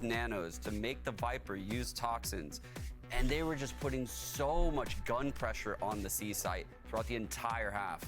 nanos to make the Viper use toxins. And they were just putting so much gun pressure on the C site throughout the entire half.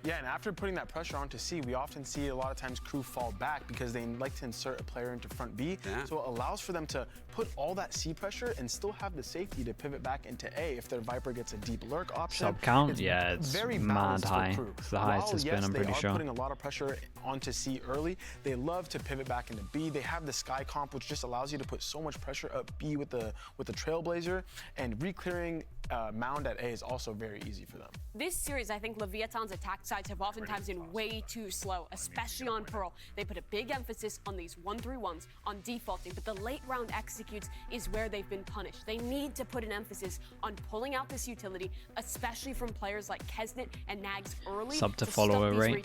Yeah, and after putting that pressure onto C, we often see a lot of times crew fall back because they like to insert a player into front B. Yeah. So it allows for them to put all that C pressure and still have the safety to pivot back into A if their Viper gets a deep lurk option. Sub count? Yeah, it's very mad high. crew. It's the highest it's been, I'm pretty sure. They are putting a lot of pressure onto C early. They love to pivot back into B. They have the Sky comp, which just allows you to put so much pressure up B with the Trailblazer, and re-clearing Mound at A is also very easy for them. This series, I think Leviathan's attack sides have oftentimes been way too slow, especially on Pearl. They put a big emphasis on these 1-3-1s, on defaulting, but the late round executes is where they've been punished. They need to put an emphasis on pulling out this utility, especially from players like Kesnet and Nags early. Sub to follower, right?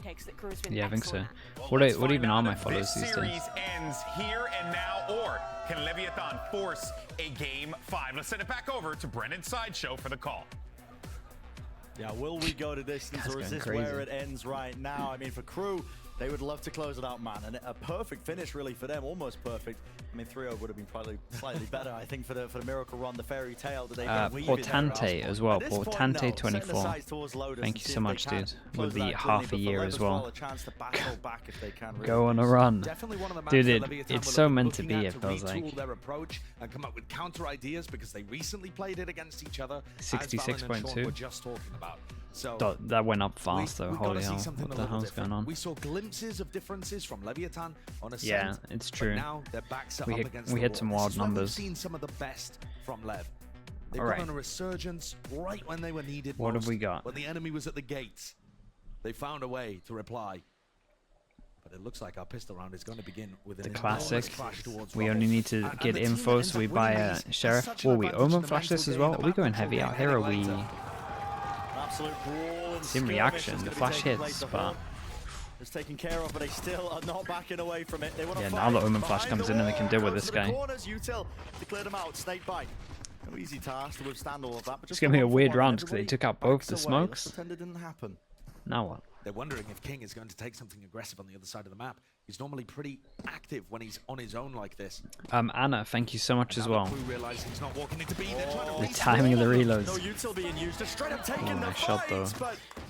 Yeah, I think so. What even are my followers these days? This series ends here and now, or can Leviathan force a game 5? Let's send it back over to Brennan Sideshow for the call. Yeah, will we go to distance, or is this where it ends right now? I mean, for Crew, they would love to close it out, man. And a perfect finish, really, for them. Almost perfect. I mean, 3-0 would have been probably slightly better, I think, for the Miracle Run, the fairy tale that they Portante as well. Portante 24. Thank you so much, dude. With the half a year as well. Go on a run. Dude, it's so meant to be, it feels like. Their approach and come up with counter ideas because they recently played it against each other. 66.2. Just talking about. So that went up fast though. Holy hell. What the hell's going on? We saw glimpses of differences from Leviathan on a yeah, it's true. Now their backs are we hit some wild numbers. We've seen some of the best from Lev. They've All right. gone on a resurgence right when they were needed. What have we got? When the enemy was at the gates, they found a way to reply. But it looks like our pistol round is going to begin with the classic. We only need to get info, so we buy a sheriff. Will we omen flash this as well? Are we going heavy out here? Or are we? It's in reaction. The flash hits, but it's taken care of, but they still are not backing away from it. They want to now the omen flash comes in and they can deal with this guy. Util to clear them out. Snake bite. No easy task to withstand all of that. But it's gonna be a weird round because they took out both the smokes. Pretend it didn't happen. Now what? They're wondering if King is going to take something aggressive on the other side of the map. He's normally pretty active when he's on his own like this. Anna, thank you so much as well. He's not walking into B. The timing of the reloads. No util being used. Straight up taking oh, nice shot though.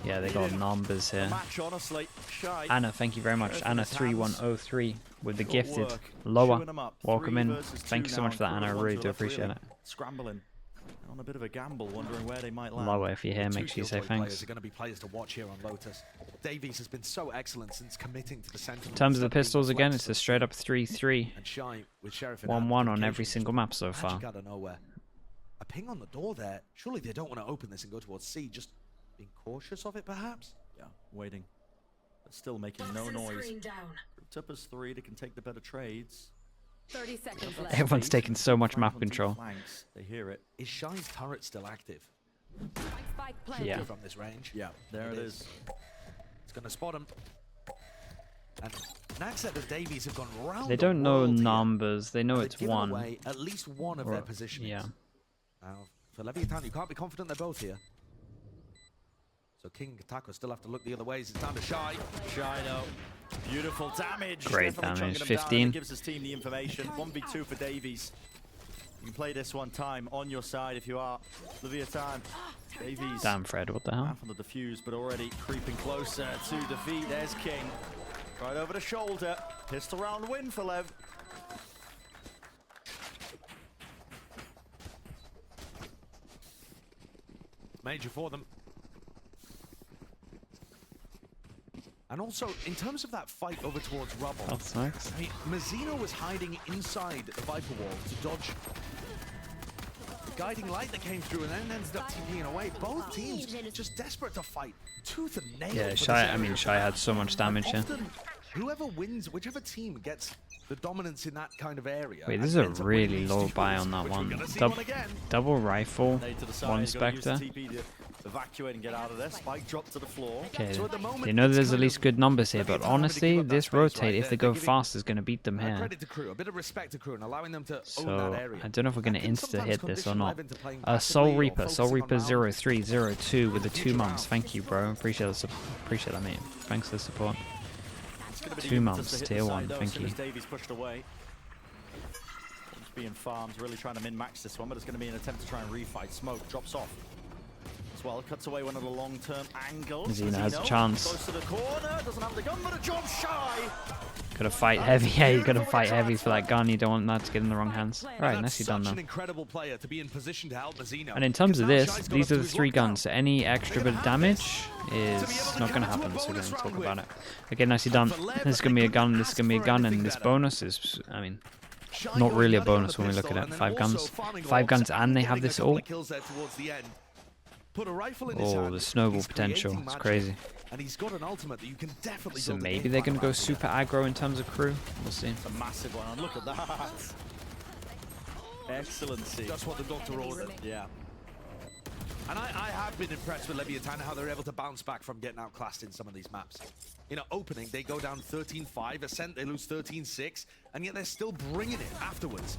Yeah, they got numbers here. Anna, thank you very much. Anna 3103 with the gifted lower. Welcome in. Thank you so much for that, Anna. I really do appreciate it. Scrambling. On a bit of a gamble, wondering where they might land. Lower, if you're here, make sure you say thanks. Are going to be players to watch here on Lotus. Davies has been so excellent since committing to the center. In terms of the pistols, again, it's a straight up 3-3. 1-1 on every single map so far. Out of nowhere. A ping on the door there. Surely they don't want to open this and go towards C. Just being cautious of it, perhaps. Yeah, waiting, but still making no noise. Tupper's 3, they can take the better trades. 30 seconds left. Everyone's taking so much map control. They hear it. Is Shy's turret still active? Yeah. From this range. Yeah, there it is. It's going to spot him. And Naxet and Davies have gone round. They don't know numbers. They know it's one. Away at least one of their positions. Yeah. Now, for Leviathan, you can't be confident they're both here. So King and Katako still have to look the other ways. It's down to Shy. Shy, though. Beautiful damage. Great damage. 15. Gives his team the information. 1v2 for Davies. You can play this one time on your side if you are Leviathan. Davies. Damn, Fred, what the hell? Half on the defuse, but already creeping closer to defeat. There's King. Right over the shoulder. Pistol round win for Lev. Major for them. And also, in terms of that fight over towards rubble, that's nice. I mean, Mazzino was hiding inside the Viper wall to dodge the guiding light that came through and then ended up TPing away. Both teams just desperate to fight tooth and nail. Yeah, Shy had so much damage here. Whoever wins, whichever team gets the dominance in that kind of area. Wait, this is a really low buy on that one. Double rifle, one Spectre. Evacuate and get out of there. Spike dropped to the floor. Okay, they know there's at least good numbers here, but honestly, this rotate, if they go fast, is going to beat them here. A bit of respect to Crew and allowing them to so I don't know if we're going to insta-hit this or not. Soul Reaper 0302 with the 2 months. Thank you, bro. Appreciate that, mate. Thanks for the support. 2 months, tier 1. Thank you. being farmed, really trying to min-max this one, but it's going to be an attempt to try and refight. Smoke drops off. As well, cuts away one of the long-term angles. Zena has a chance. Close to the corner, doesn't have the gun, but a jump shy. Gotta fight heavy. Yeah, you gotta fight heavy for that gun. You don't want that to get in the wrong hands. Right, nicely done though. And in terms of this, these are the 3 guns. So any extra bit of damage is not gonna happen. So we're gonna talk about it. Okay, nicely done. This is gonna be a gun. This is gonna be a gun, and this bonus is, I mean, not really a bonus when we look at it. 5 guns, 5 guns, and they have this ult. Oh, the snowball potential. It's crazy. And he's got an ultimate that you can definitely. So maybe they're going to go super aggro in terms of crew. We'll see. It's a massive one. Look at that. Excellency. That's what the doctor ordered. Yeah. And I have been impressed with Leviathan, how they're able to bounce back from getting outclassed in some of these maps. You know, opening, they go down 13-5. Ascent, they lose 13-6. And yet they're still bringing it afterwards.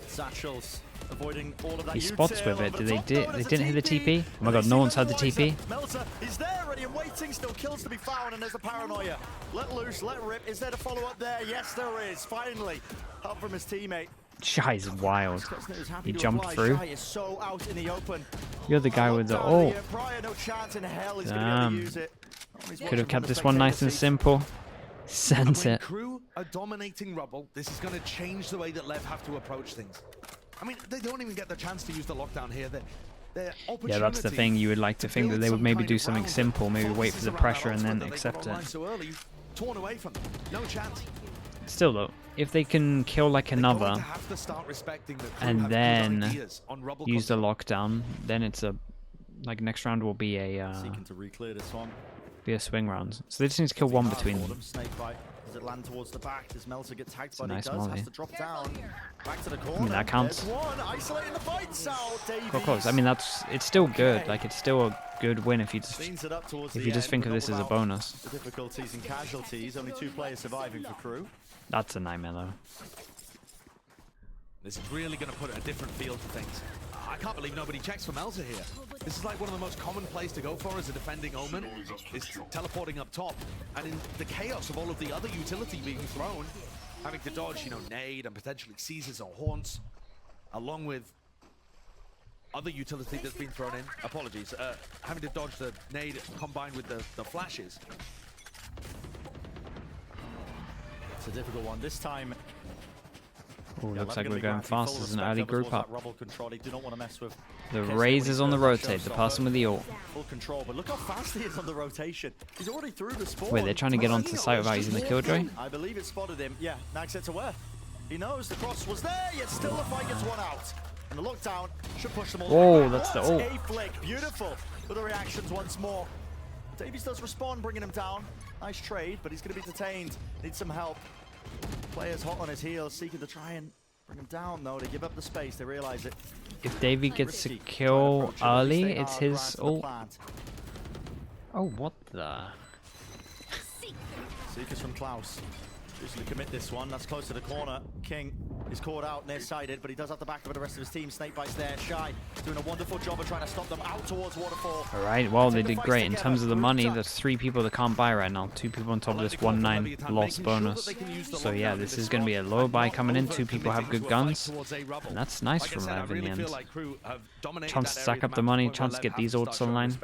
Satchels avoiding all of that. He spots with it. They didn't hit the TP. Oh my god, no one's had the TP. Melter, he's there, ready and waiting. Still kills to be found, and there's the paranoia. Let loose, let rip. Is there a follow-up there? Yes, there is. Finally, help from his teammate. Shy is wild. He jumped through. Shy is so out in the open. You're the guy with the ult. No chance in hell he's gonna be able to use it. Could have kept this one nice and simple. Sent it. Crew are dominating Rubble. This is going to change the way that LEV have to approach things. I mean, they don't even get the chance to use the lockdown here. Yeah, that's the thing. You would like to think that they would maybe do something simple, maybe wait for the pressure and then accept it. So early, torn away from them. No chance. Still though, if they can kill like another and then use the lockdown, then it's a like next round will be a seeking to re-clear this one. Be a swing round. So they just need to kill one between them. Snake bite. Does it land towards the back? Does Melter get tagged? But nice he does. molly. Has to drop down. Back to the corner. I mean, that counts. One. Isolating the fights out. Of course. I mean, it's still good. Like, it's still a good win if you just think of this as a bonus. The difficulties and casualties. Only 2 players surviving for crew. That's a nightmare though. This is really going to put a different feel to things. I can't believe nobody checks for Melter here. This is like one of the most common plays to go for as a defending Omen, is teleporting up top. And in the chaos of all of the other utility being thrown, having to dodge, you know, nade and potentially seizes or haunts, along with other utility that's been thrown in. Apologies. Having to dodge the nade combined with the flashes. It's a difficult one. This time, ooh, looks like we're going fast as an early group up. The Okay, Raze so is on the he's gonna rotate, the showstopper. person with the ult. Full control, but look how fast he is on the rotation. He's already through the spawn. Wait, they're trying to get onto the site without using the killjoy? I believe it spotted him. Yeah, Naxet's aware. He knows the cross was there, yet still the fight gets one out. And the lockdown should push them all. Oh, that's the ult. A flick, beautiful. For the reactions once more. Davies does respond, bringing him down. Nice trade, but he's going to be detained. Needs some help. Players hot on his heels, seeking to try and bring him down, though. They give up the space, they realize it. If Davey gets a kill early, it's his ult. Oh, what the? Seekers from Klaus. Usually commit this one. That's close to the corner. King is caught out near-sighted, but he does have the back of the rest of his team. Snakebite's there. Shy doing a wonderful job of trying to stop them out towards Waterfall. All right, well, they did great. In terms of the money, there's 3 people that can't buy right now. 2 people on top of this 1-9 loss bonus. So yeah, this is going to be a low buy coming in. 2 people have good guns. And that's nice from LEV in the end. Chance to stack up the money, chance to get these ults online.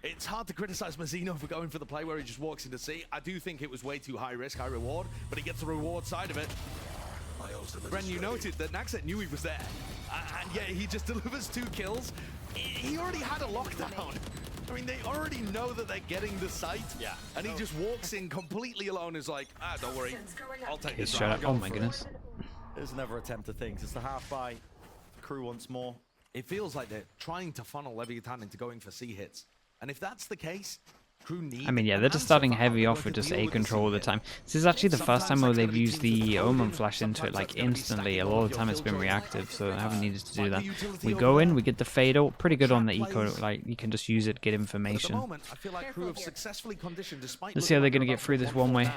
It's hard to criticize Mazzino for going for the play where he just walks into C. I do think it was way too high risk, high reward, but he gets the reward side of it. Bren, you noted that Naxet knew he was there, and yet he just delivers 2 kills. He already had a lockdown. I mean, they already know that they're getting the site, and he just walks in completely alone, is like, don't worry, I'll take this. Oh my goodness. There's never attempt at things. It's the half buy. Crew once more. It feels like they're trying to funnel Leviathan into going for C hits. And if that's the case, Crew need... I mean, yeah, they're just starting heavy off with just A control all the time. This is actually the first time where they've used the Omen flash into it, like, instantly. A lot of the time it's been reactive, so I haven't needed to do that. We go in, we get the fade ult. Pretty good on the eco, like, you can just use it, get information. Let's see how they're going to get through this one way.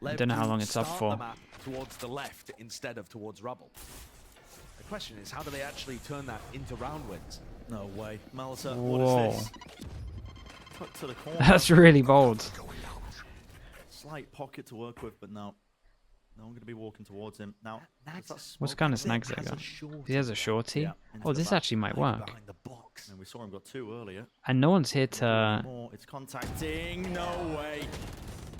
I don't know how long it's up for. Towards the left instead of towards Rubble. The question is, how do they actually turn that into round wins? No way. Melter, whoa. what is this? Cut to the corner. That's really bold. Slight pocket to work with, but no. No one going to be walking towards him. Now, What kind of snags they got? He has a shorty. Yeah, Oh, this actually might work. and we saw him got 2 earlier. And no one's here to... It's contacting. No way.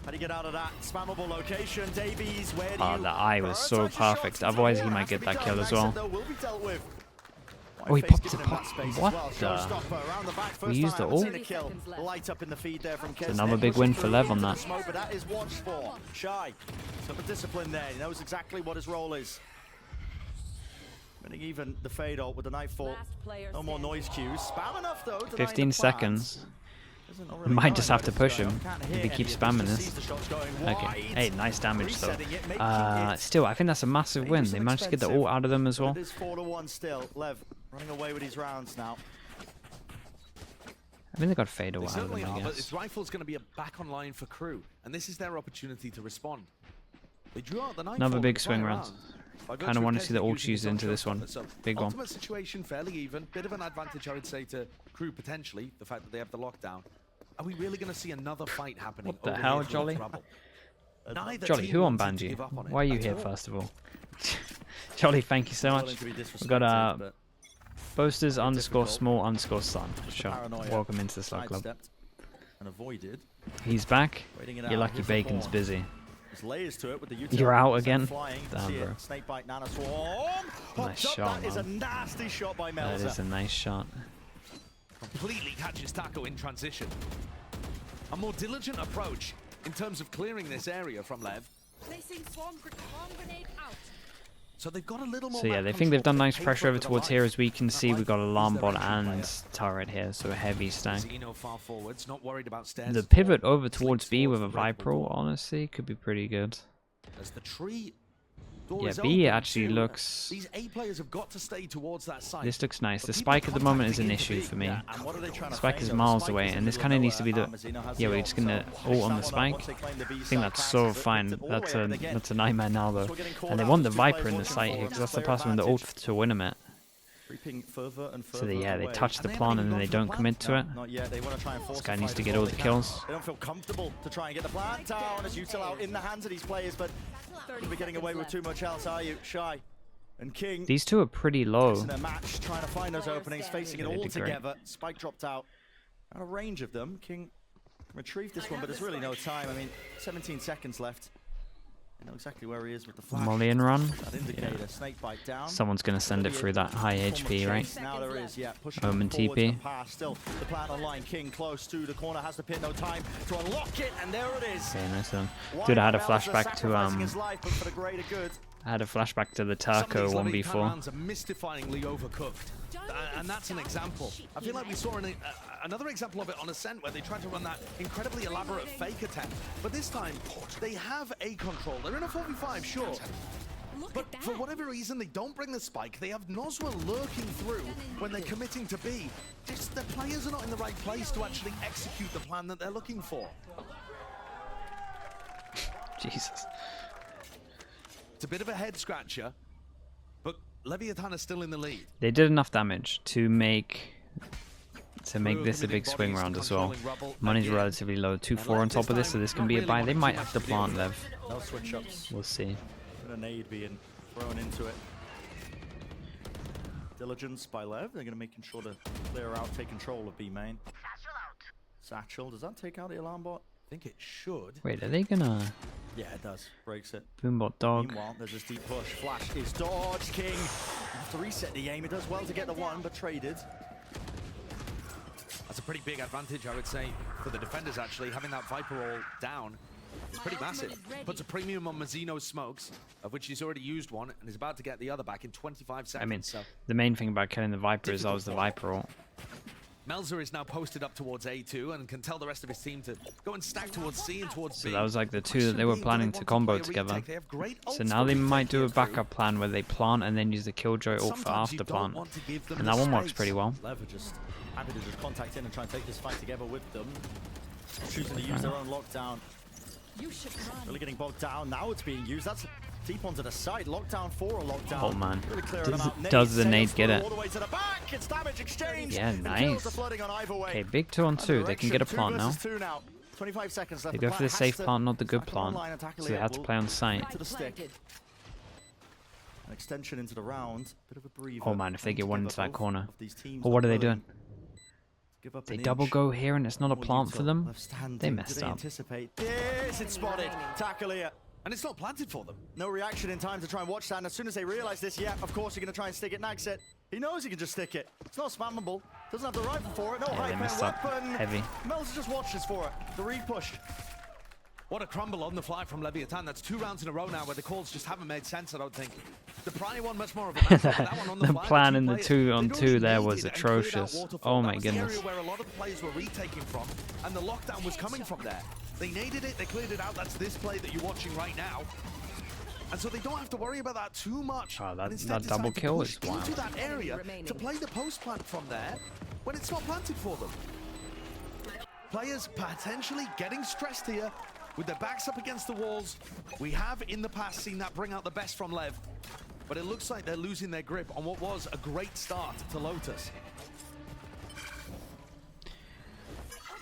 How do you get out of that spammable location? Davies, where do you... Oh, the eye was so perfect. Otherwise, he might get that kill as well. Oh, he popped it. What the? We used the ult. It's another big win for Lev on that. But that is watched for. Shy. Some discipline there. He knows exactly what his role is. Winning even the fade ult with the Nightfall. No more noise cues. Spam enough though. 15 seconds. We might just have to push him if he keeps spamming this. Okay. Hey, nice damage though. Still, I think that's a massive win. They managed to get the ult out of them as well. It is 4-1 still. Lev running away with his rounds now. I think they got fade ult They out of them, certainly I are, but guess. this rifle's going to be back online for KRU, and this is their opportunity to respond. They drew out the Another big swing round. Kind of want to see the ult used into this one. Big one. Ultimate situation fairly even. Bit of an advantage, I would say, to KRU potentially. The fact that they have the lockdown. Are we really going to see another fight happening? What the over hell, here for Jolly? Trouble? Neither Jolly, team who on wanted to Banji? give up on it. Why are you here, first of all? Jolly, thank you so much. We've got Boasters _ small _ son. Sure. Welcome into the Slack Club. And avoided. He's back. Your lucky bacon's busy. There's layers to it with the You're out again? Flying. Damn, bro. Snakebite Nana Swarm. Nice shot, That is a man. nasty shot by That Melzer. is a nice shot. Completely catches Taco in transition. A more diligent approach in terms of clearing this area from Lev. Placing swarm grenade out. So they've got a little more. So yeah, they think they've done nice pressure over towards here. As we can see, we've got alarm bot and turret here, so a heavy stack. Zeno far forwards, not worried about stairs. The pivot over towards B with a Viper, honestly, could be pretty good. As the tree door Yeah, is B open actually too. looks... These A players have got to stay towards that site. This looks nice. The spike at the moment is an issue for me. Spike is miles away, and this kind of needs to be the... Yeah, we're just gonna ult on the spike. I think that's so fine. That's a nightmare now, though. And they want the Viper in the site here, because that's the person with the ult to win him it. So they touch the plant and then they don't commit to it. This guy needs to get all the kills. They don't feel comfortable to try and get the plant down as Util out in the hands of these players, but you'll be getting away with too much else, are you? Shy and King. These two are pretty low. In a match, trying to find those openings, facing it all together. Spike dropped out. Out of range of them. King retrieved this one, but there's really no time. I mean, 17 seconds left. You know exactly where he is with the flash. Molly and run. That indicator, snake bite down. Someone's going to send it through that high HP, right? Now there is, yeah. Omen TP. Still, the plan online. King close to the corner, has the pin, no time to unlock it, and there it is. Okay, nice one. Dude, I had a flashback to I had a flashback to the Taco 1v4. Rounds are mystifyingly overcooked. And that's an example. I feel like we saw another example of it on Ascent where they tried to run that incredibly elaborate fake attempt. But this time, they have A control. They're in a 4v5, sure. But for whatever reason, they don't bring the spike. They have Noswell lurking through when they're committing to B. Just the players are not in the right place to actually execute the plan that they're looking for. Jesus. It's a bit of a head scratcher, but Leviathan is still in the lead. They did enough damage to make this a big swing round as well. Money's relatively low. 2-4 on top of this, so this can be a buy. They might have to plant Lev. No switch ups. We'll see. A nade being thrown into it. Diligence by Lev. They're going to make sure to clear out, take control of B main. Satchel. Does that take out the alarm bot? I think it should. Wait, are they gonna... Yeah, it does. Breaks it. Boombot dog. Meanwhile, there's this deep push. Flash is dodged. King. Have to reset the aim. It does well to get the one, but traded. That's a pretty big advantage, I would say, for the defenders, actually. Having that Viper all down is pretty massive. Puts a premium on Mazzino's smokes, of which he's already used one, and is about to get the other back in 25 seconds. I mean, so the main thing about killing the Viper is that was the Viper ult. Melzer is now posted up towards A2 and can tell the rest of his team to go and stack towards C and towards B. So that was like the two that they were planning to combo together. So now they might do a backup plan where they plant and then use the Killjoy ult for after plant. And that one works pretty well. Lev are just happy to just contact in and try and take this fight together with them. Choosing to use their own lockdown. Really getting bogged down. Now it's being used. That's T-Pon to the side. Lockdown 4 or lockdown. Oh man. Really does the nade get it? All the way to the back. It's damage exchange. Yeah, nice. Okay, big 2-on-2. They can get a plant now. 25 seconds left. They go for the safe plant, not the good plant. So they have to play on site. To the stick. An extension into the round. Bit of a breather. Oh man, if they get one into that corner. Or what are they doing? They double go here and it's not a plant for them. They messed up. Yes, it's spotted. Tackle here. And it's not planted for them. No reaction in time to try and watch that. And as soon as they realize this, yeah, of course you're going to try and stick it. Nag said he knows he can just stick it. It's not spammable. Doesn't have the rifle for it. No high weapon. Heavy. Mel's just watches for it. The re-push. What a crumble on the fly from Leviathan. That's 2 rounds in a row now where the calls just haven't made sense, I don't think. The prior one much more of a matter, that one on the fly, plan in the 2-on-2 there was atrocious. Oh my goodness. Area where a lot of the players were retaking from, and the lockdown was coming from there. They naded it, they cleared it out. That's this play that you're watching right now. And so they don't have to worry about that too much. Oh, that double kill is wild. Into that area to play the post plant from there when it's not planted for them. Players potentially getting stressed here with their backs up against the walls. We have in the past seen that bring out the best from LEV, but it looks like they're losing their grip on what was a great start to Lotus.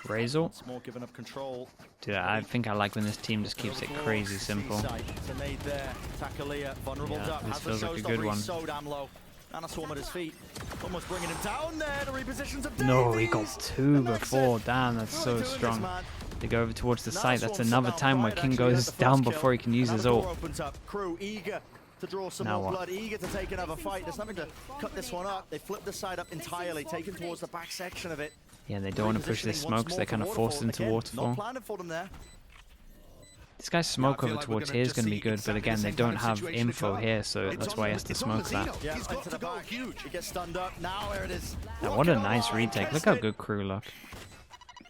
Razel. More giving up control. Dude, I think I like when this team just keeps it crazy simple. Yeah, this feels like a good one. So damn low. And a swarm at his feet. Almost bringing him down there. The repositions of No, he got 2 before. Damn, that's so strong. They go over towards the site. That's another time where King goes down before he can use his ult. KRU eager to draw some more blood, eager to take another fight. There's nothing to cut this one up. They flip the side up entirely, taken towards the back section of it. Yeah, they don't want to push this smoke, so they're kind of forced into waterfall. This guy's smoke over towards here is going to be good, but again, they don't have info here, so that's why he has to smoke that. Yeah, into the back. He gets stunned up. Now here it is. Now, what a nice retake. Look how good KRU look.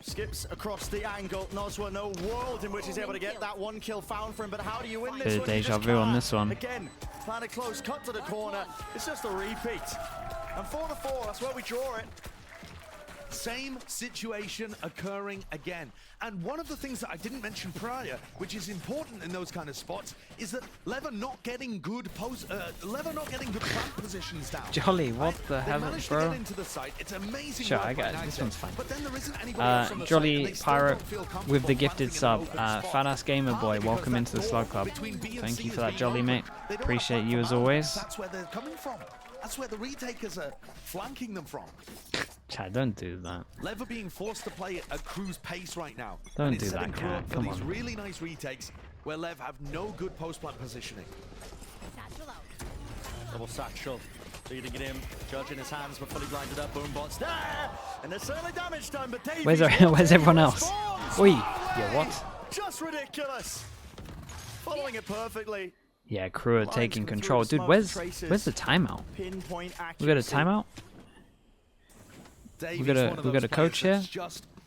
Skips across the angle. Noswa, no world in which he's able to get that 1 kill found for him, but how do you win this Bit of deja vu on this one. Again, planted close, cut to the corner. It's just a repeat. And 4-4, that's where we draw it. Same situation occurring again. And one of the things that I didn't mention prior, which is important in those kind of spots, is that LEV are not getting good plant positions down. Jolly, what the hell, bro? To get into the site. It's amazing. Sure, I got it. This one's fine. But then there isn't anybody else on the Jolly site, Pyro with the gifted sub. Fat-ass gamer boy, welcome into the Slug Club. Thank you for that, Jolly, mate. Appreciate you as always. That's where they're coming from. That's where the retakers are flanking them from. Chad, don't do that. LEV are being forced to play at KRU's pace right now. Don't do that, Cat. Come on. These really nice retakes where LEV have no good post-plant positioning. Double satchel. Leading it in. Judge in his hands, but fully blinded up. Boombots there! And there's certainly damage done, but Davies... Where's everyone else? Oi! Yeah, what? Just ridiculous! Following it perfectly. Yeah, KRU are taking control. Dude, where's the timeout? We got a timeout? We got a coach here?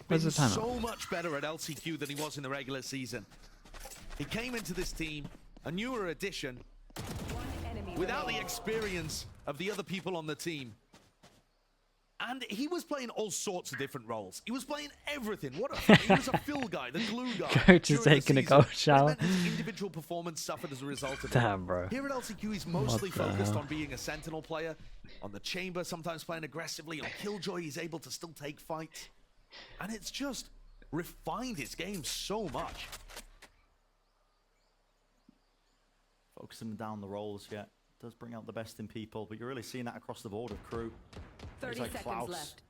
Where's the timeout? So much better at LCQ than he was in the regular season. He came into this team, a newer addition, without the experience of the other people on the team. And he was playing all sorts of different roles. He was playing everything. He was a fill guy, the glue guy. Coach is taking a cold shower. His individual performance suffered as a result of it. Damn, bro. Here at LCQ, he's mostly focused on being a sentinel player, on the chamber, sometimes playing aggressively. On Killjoy, he's able to still take fights. And it's just refined his game so much. Focusing down the roles, yeah. Does bring out the best in people, but you're really seeing that across the board of KRU. 30 seconds left.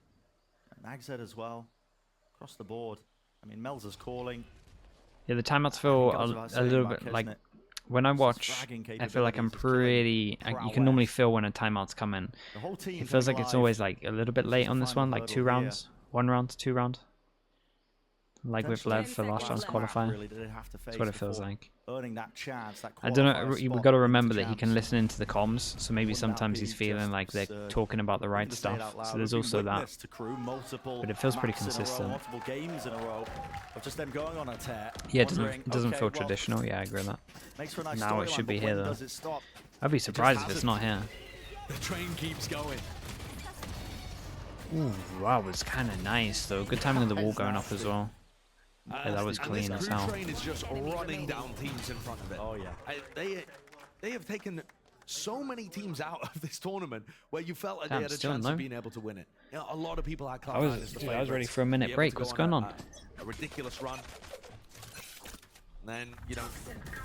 And Agzed as well. Across the board. I mean, Mel's is calling. Yeah, the timeouts feel a little bit like... When I watch, I feel like I'm pretty... you can normally feel when a timeout's come in. It feels like it's always like a little bit late on this one, like 2 rounds. 1 round, 2 round. Like with LEV for last round's qualifier. That's what it feels like. I don't know, we've got to remember that he can listen into the comms, so maybe sometimes he's feeling like they're talking about the right stuff. So there's also that. But it feels pretty consistent. Yeah, it doesn't feel traditional. Yeah, I agree with that. Now it should be here though. I'd be surprised if it's not here. The train keeps going. Ooh, wow, was kind of nice though. Good timing of the wall going up as well. Yeah, that was clean as hell. Train is just running down teams in front of it. Oh yeah. They have taken so many teams out of this tournament where you felt like they had a chance of being able to win it. You know, a lot of people had Cloud9 as the favorites. I was ready for a minute break. What's going on? A ridiculous run. And then, you know,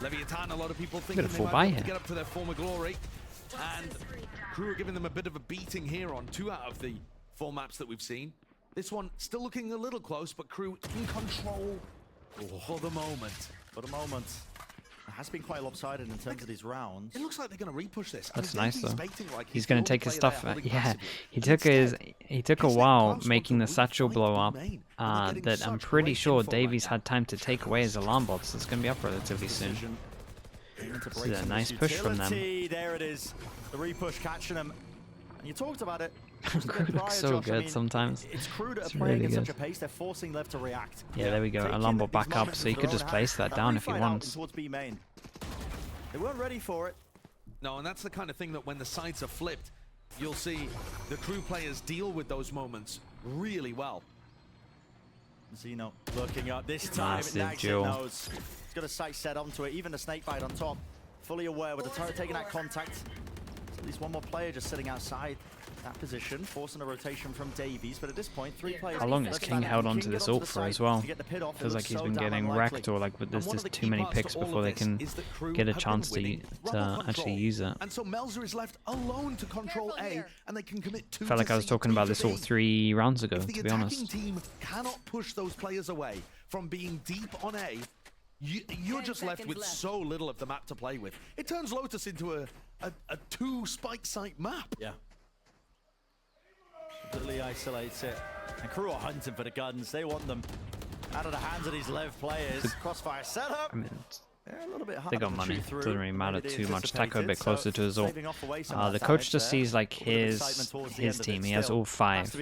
Leviathan, a lot of people thinking they might be able to get up to their former glory. And KRU are giving them a bit of a beating here on 2 out of the 4 maps that we've seen. This one still looking a little close, but KRU in control for the moment. For the moment. It has been quite lopsided in terms of these rounds. It looks like they're going to repush this. That's nice though. He's going to take his stuff. Yeah, he took a while making the satchel blow up. That I'm pretty sure Davies had time to take away his alarm bots. It's going to be up relatively soon. This is a nice push from them. There it is. The repush catching them. And you talked about it. KRU looks so good sometimes. It's KRU that are playing at such a pace, they're forcing LEV to react. Yeah, there we go. Alarm bot back up, so he could just place that down if he wants. Towards B main. They weren't ready for it. No, and that's the kind of thing that when the sides are flipped, you'll see the KRU players deal with those moments really well. Zeno looking up this time. Massive duel. He's got a sight set onto it, even a snake bite on top. Fully aware with the turret taking that contact. So at least one more player just sitting outside that position, forcing a rotation from Davies. But at this point, 3 players. How long has King held on to this ult for as well? Feels like he's been getting wrecked, or like there's just too many picks before they can get a chance to actually use it. And so Melzer is left alone to control A, and they can commit 2 felt like I was talking about this ult 3 rounds ago, to be honest. If the attacking team cannot push those players away from being deep on A, you're just left with so little of the map to play with. It turns Lotus into a 2 spike site map. Yeah. Completely isolates it. And KRU are hunting for the guns. They want them out of the hands of these LEV players. Crossfire setup. I mean, a little bit they got money. Doesn't really matter too much. Taco a bit closer to his ult. The coach just sees like his team. He has all 5.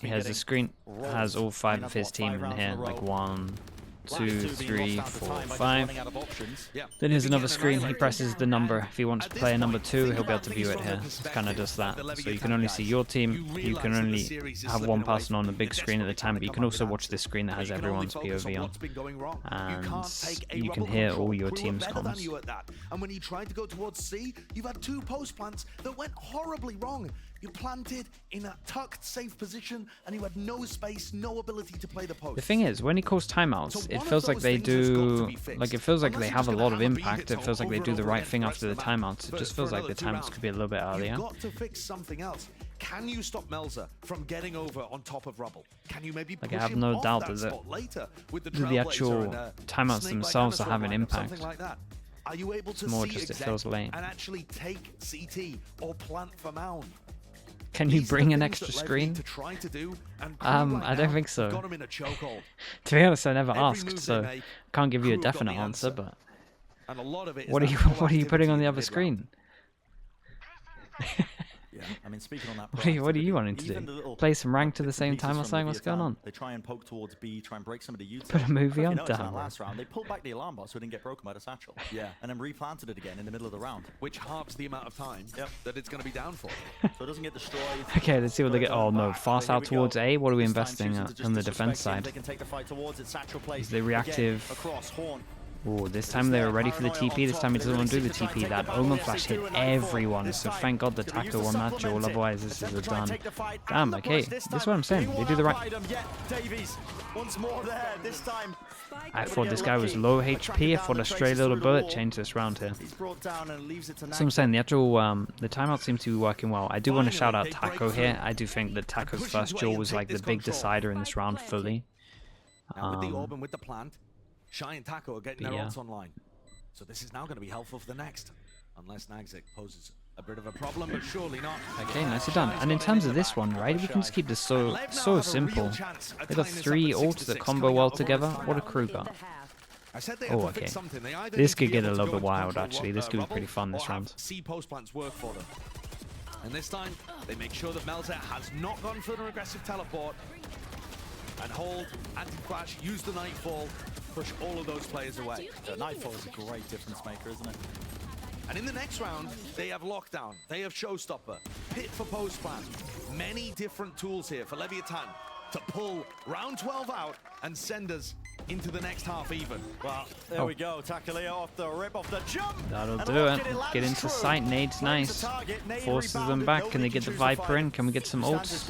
He has a screen. Has all 5 of his team in here. Like 1, 2, 3, 4, 5. Then here's another screen. He presses the number. If he wants player number 2, he'll be able to view it here. It kind of does that. So you can only see your team. You can only have one person on the big screen at the time, but you can also watch this screen that has everyone's POV on. And you can hear all your team's comms. And when he tried to go towards C, you've had 2 post plants that went horribly wrong. You planted in a tucked, safe position, and you had no space, no ability to play the post. The thing is, when he calls timeouts, it feels like they do, like it feels like they have a lot of impact. It feels like they do the right thing after the timeouts. It just feels like the timeouts could be a little bit earlier. You've got to fix something else. Can you stop Melzer from getting over on top of Rubble? Can you maybe push I have him no off doubt that that spot later with the actual timeouts themselves are having impact. Like that? Are you able to more see just it feels late. and actually take CT or plant for Mound? Can you bring an extra screen? I don't think so. To be honest, I never asked, so I can't give you a definite answer. But what are you putting on the other screen? Yeah, I mean, speaking on that, what are you wanting to do? Play some ranked at the same time or something? What's going on? They try and poke towards B, try and break some of the U-turn. Put a movie on down. Last round, they pulled back the alarm bot so it didn't get broken by the satchel. Yeah, and then replanted it again in the middle of the round, which halves the amount of time that it's going to be down for. So it doesn't get destroyed. Okay, let's see what they get. Oh no, fast out towards A. What are we investing on the defense side? They can take the fight towards it. Satchel plays. Is the reactive? Across Horn. Oh, this time they were ready for the TP. This time he doesn't want to do the TP. That Omen Flash hit everyone, so thank God the Taco won that duel, otherwise this is a done. Damn, okay, this is what I'm saying. They do the right... I thought this guy was low HP. I thought a stray little bullet changed this round here. So I'm saying the actual, the timeout seems to be working well. I do want to shout out Taco here. I do think that Taco's first duel was like the big decider in this round fully. With the orb and with the plant, Shy and Taco are getting their ults online. So this is now going to be helpful for the next. Unless Nagzik poses a bit of a problem, but surely not. Okay, nicely done. And in terms of this one, right, we can just keep this so simple. They got 3 ults that combo well together. What a KRU got. Oh, okay. This could get a little bit wild, actually. This could be pretty fun this round. C post plants work for them. And this time, they make sure that Melzer has not gone for an aggressive teleport. And hold, anti-flash, use the Nightfall, push all of those players away. The Nightfall is a great difference maker, isn't it? And in the next round, they have Lockdown, they have Showstopper, Pit for post-plant. Many different tools here for Leviathan to pull round 12 out and send us into the next half even. Well, there we go. Takaleo off the rip, off the jump. That'll do it. Get into sight. Nade's nice. Forces them back. Can they get the Viper in? Can we get some ults?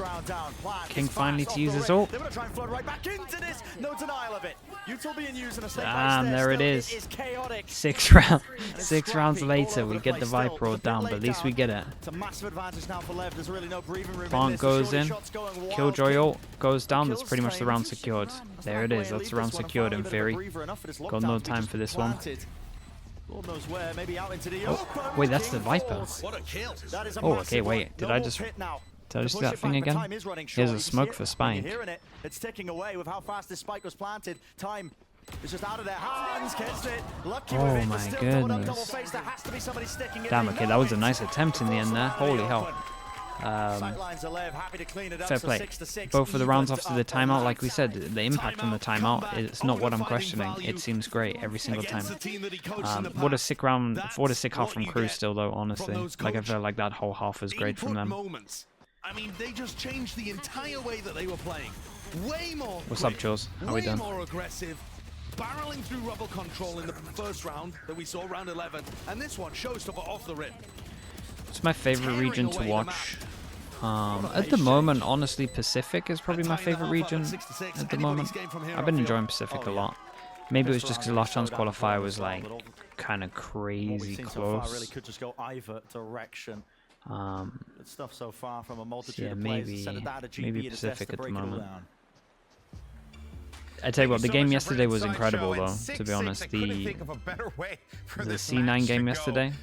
King finally to use his ult. They're going to try and flood right back into this. No denial of it. Util being used in a safe Damn, there it is. It is chaotic. 6 rounds later, we get the Viper ult down, but at least we get it. It's a massive advantage now for LEV. There's really no breathing room. Plant goes in. Killjoy ult goes down. That's pretty much the round secured. There it is. That's the round secured in theory. Got no time for this one. Lord knows where, maybe out into the oh, wait, that's the Viper. What a kill. Oh, okay, wait. Did I just see that thing again? Here's a smoke for Spine. It's ticking away with how fast this spike was planted. Time is just out of their hands. Gets it. Lucky with it. My goodness. Damn, okay, that was a nice attempt in the end there. Holy hell. Fair play. Both of the rounds after the timeout, like we said, the impact on the timeout, it's not what I'm questioning. It seems great every single time. What a sick round, what a sick half from KRU still though, honestly. Like I felt like that whole half was great from them. I mean, they just changed the entire way that they were playing. Way more. What's up, Jules? How we doing? Way more aggressive. Barreling through rubble control in the first round that we saw, round 11, and this one showstopper off the rip. It's my favorite region to watch. At the moment, honestly, Pacific is probably my favorite region at the moment. I've been enjoying Pacific a lot. Maybe it was just because the last chance qualifier was like kind of crazy close. Really could just go either direction. Good stuff so far from a multitude yeah, of players. maybe Pacific at the moment. I tell you what, the game yesterday was incredible, though, to be honest. The C9 game yesterday.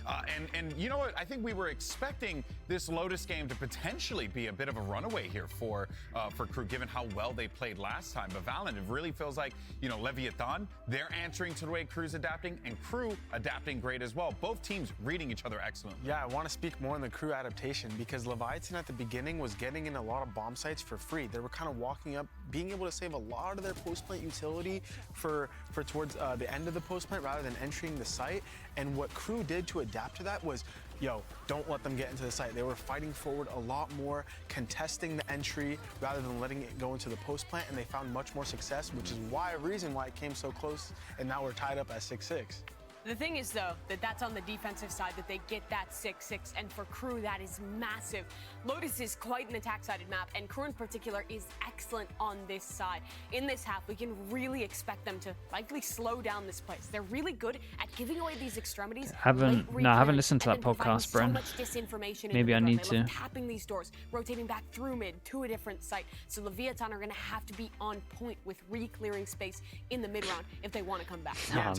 And you know what? I think we were expecting this Lotus game to potentially be a bit of a runaway here for KRU, given how well they played last time. But Valen, it really feels like, you know, Leviathan, they're answering to the way KRU's adapting, and KRU adapting great as well. Both teams reading each other excellently. Yeah, I want to speak more on the KRU adaptation, because Leviathan at the beginning was getting in a lot of bomb sites for free. They were kind of walking up, being able to save a lot of their post-plant utility for towards the end of the post-plant rather than entering the site. And what KRU did to adapt to that was, yo, don't let them get into the site. They were fighting forward a lot more, contesting the entry rather than letting it go into the post plant, and they found much more success, which is a reason why it came so close, and now we're tied up at 6-6. The thing is, though, that's on the defensive side that they get that 6-6, and for KRU, that is massive. Lotus is quite an attack-sided map, and KRU in particular is excellent on this side. In this half, we can really expect them to likely slow down this place. They're really good at giving away these extremities. I haven't listened to that podcast, Bren. Maybe I need to. Tapping these doors, rotating back through mid to a different site. So Leviathan are going to have to be on point with re-clearing space in the mid-round if they want to come back. Yeah,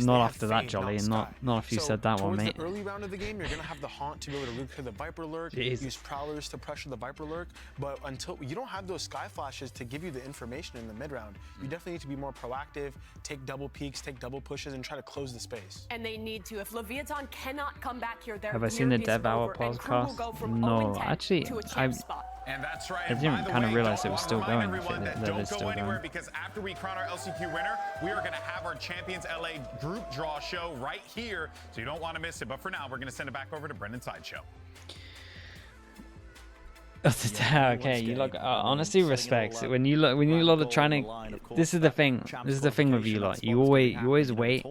not after that, Jolly, and not if you said that one, mate. The early round of the game, you're gonna have the haunt to be able to reclear the Viper lurk, use prowlers to pressure the Viper lurk, but until you don't have those sky flashes to give you the information in the mid round, you definitely need to be more proactive, take double peeks, take double pushes, and try to close the space. And they need to. If Leviathan cannot come back here, have I seen the Dev Hour podcast? No, actually, And that's right. I didn't kind of realize it was still going. Don't go anywhere, because after we crown our LCQ winner, we are going to have our Champions LA group draw show right here, so you don't want to miss it. But for now, we're going to send it back over to Brendan's Sideshow. Okay, you look. Honestly, respect when you lot are trying to. This is the thing. This is the thing with you lot. You always wait